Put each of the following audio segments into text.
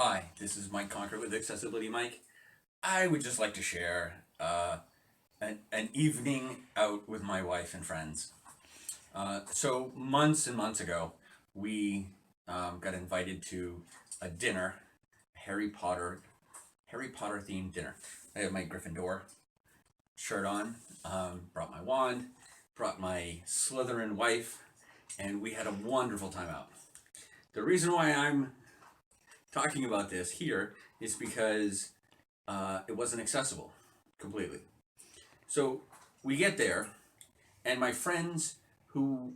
Hi, this is Mike Conquer with Accessibility Mike. I would just like to share an evening out with my wife and friends. So months and months ago, we got invited to a dinner, Harry Potter themed dinner. I have my Gryffindor shirt on, brought my wand, brought my Slytherin wife, and we had a wonderful time out. The reason why I'm talking about this here is because it wasn't accessible completely. So we get there, and my friends who,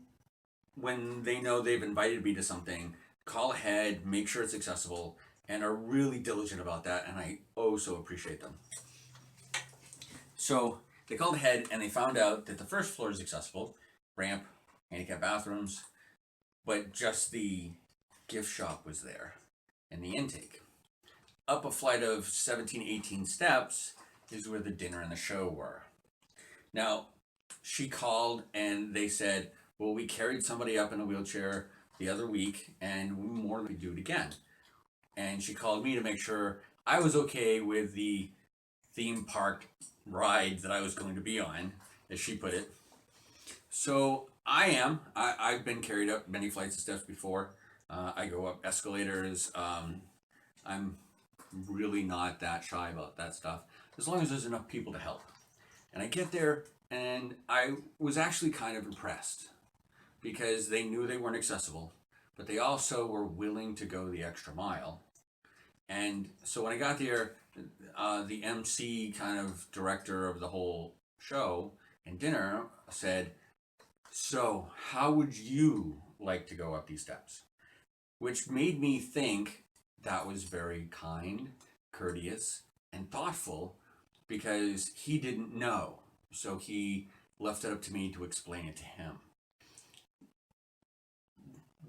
when they know they've invited me to something, call ahead, make sure it's accessible, and are really diligent about that, and I so appreciate them. So they called ahead and they found out that the first floor is accessible, ramp, handicap bathrooms, but just the gift shop was there and the intake. Up a flight of 17, 18 steps is where the dinner and the show were. Now, she called and they said, well, we carried somebody up in a wheelchair the other week and we more likely do it again. And she called me to make sure I was okay with the theme park ride that I was going to be on, as she put it. So I am. I've been carried up many flights of steps before. I go up escalators. I'm really not that shy about that stuff, as long as there's enough people to help. And I get there, and I was actually kind of impressed because they knew they weren't accessible, but they also were willing to go the extra mile. And so when I got there, the MC kind of director of the whole show and dinner said, so how would you like to go up these steps? Which made me think that was very kind, courteous, and thoughtful because he didn't know. So he left it up to me to explain it to him.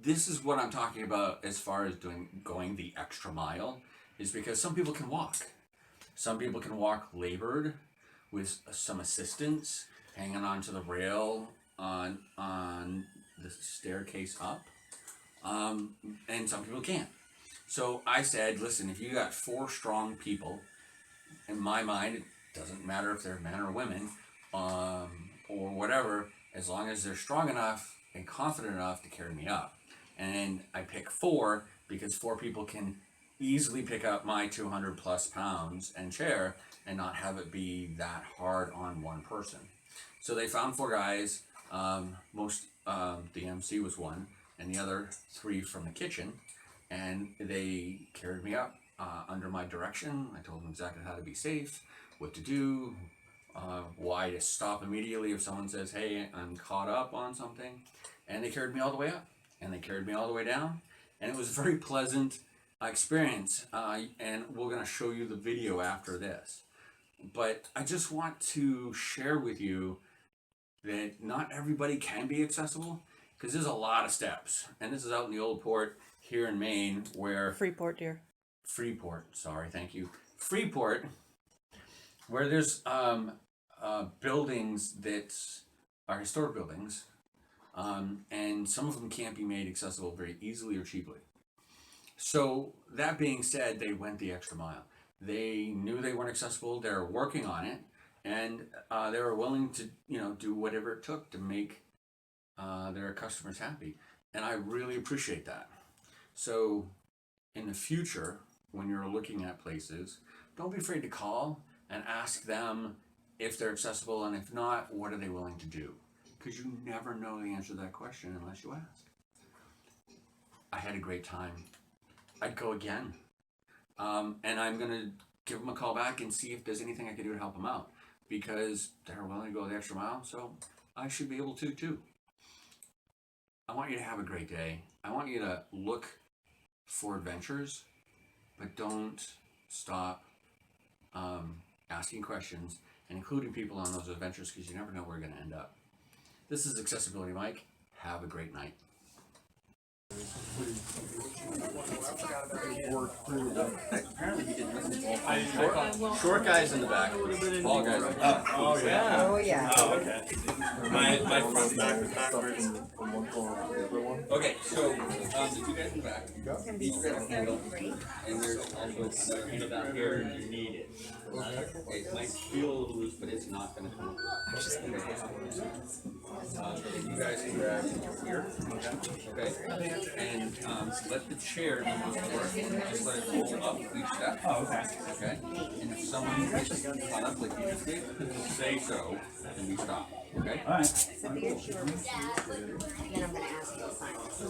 This is what I'm talking about as far as going the extra mile, is because some people can walk. Some people can walk labored with some assistance, hanging onto the rail on the staircase up. And some people can't. So I said, listen, if you got 4 strong people, in my mind, it doesn't matter if they're men or women, or whatever, as long as they're strong enough and confident enough to carry me up. And I pick 4 because 4 people can easily pick up my 200 plus pounds and chair and not have it be that hard on one person. So they found 4 guys. The MC was one, and the other 3 from the kitchen, and they carried me up under my direction. I told them exactly how to be safe, what to do, why to stop immediately if someone says, hey, I'm caught up on something. And they carried me all the way up, and they carried me all the way down, and it was a very pleasant experience, and we're going to show you the video after this. But I just want to share with you that not everybody can be accessible, because there's a lot of steps. And this is out in the old port here in Maine, where Freeport, dear. Freeport, sorry, thank you. Freeport, where there's buildings that are historic buildings, and some of them can't be made accessible very easily or cheaply. So that being said, they went the extra mile. They knew they weren't accessible. They're working on it, and they were willing to, do whatever it took to make their customers happy. And I really appreciate that. So in the future, when you're looking at places, don't be afraid to call and ask them if they're accessible, and if not, what are they willing to do? Because you never know the answer to that question unless you ask. I had a great time. I'd go again. And I'm going to give them a call back and see if there's anything I can do to help them out, because they're willing to go the extra mile, so I should be able to too. I want you to have a great day. I want you to look for adventures, but don't stop asking questions and including people on those adventures, because you never know where you're going to end up. This is Accessibility Mike. Have a great night. Apparently he didn't listen to short guys in the back. Tall guys. Oh yeah. Oh, yeah. Oh, okay. My front back is backwards. Okay, so the two guys in the back, each got a handle, and there's also another handle down here. You need it. It might feel a little loose, but it's not going to come up. You guys can grab here, okay, and let the chair do most of the work. Just let it roll up each step. Oh, okay. Okay, and if someone gets caught up like you just did, say so, and we stop. Okay. All right. So the issue is, then I'm gonna ask you to sign this.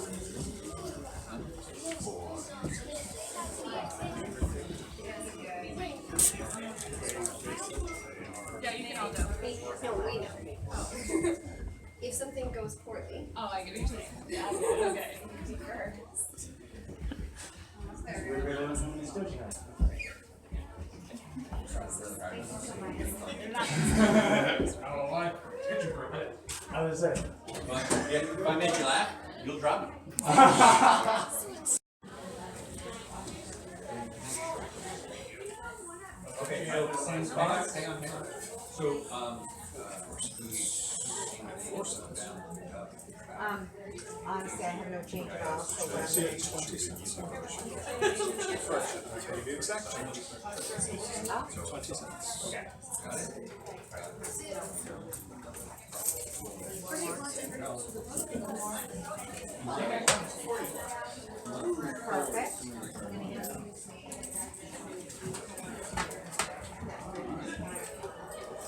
Yeah, you can all go. No, we know. If something goes poorly. Oh, I get what you're saying. Yeah, okay. I don't know why. Get you for a bit. How does that? If I make you laugh, you'll drop me. Okay, so hang on. So, Honestly, I have no change at all, so what I'm See, it's 20 cents. Fresh. I'll give you exact change. 20 cents. Okay. perfect.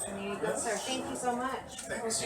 And there you go, sir. Thank you so much. Thanks.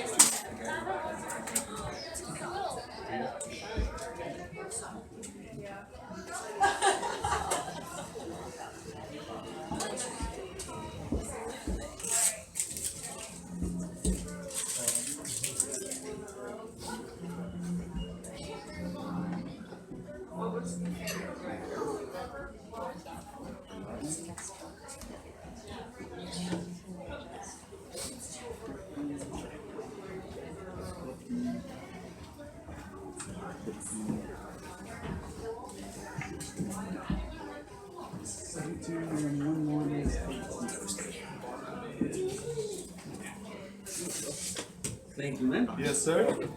And one more is 8. thank you, man. Yes, sir.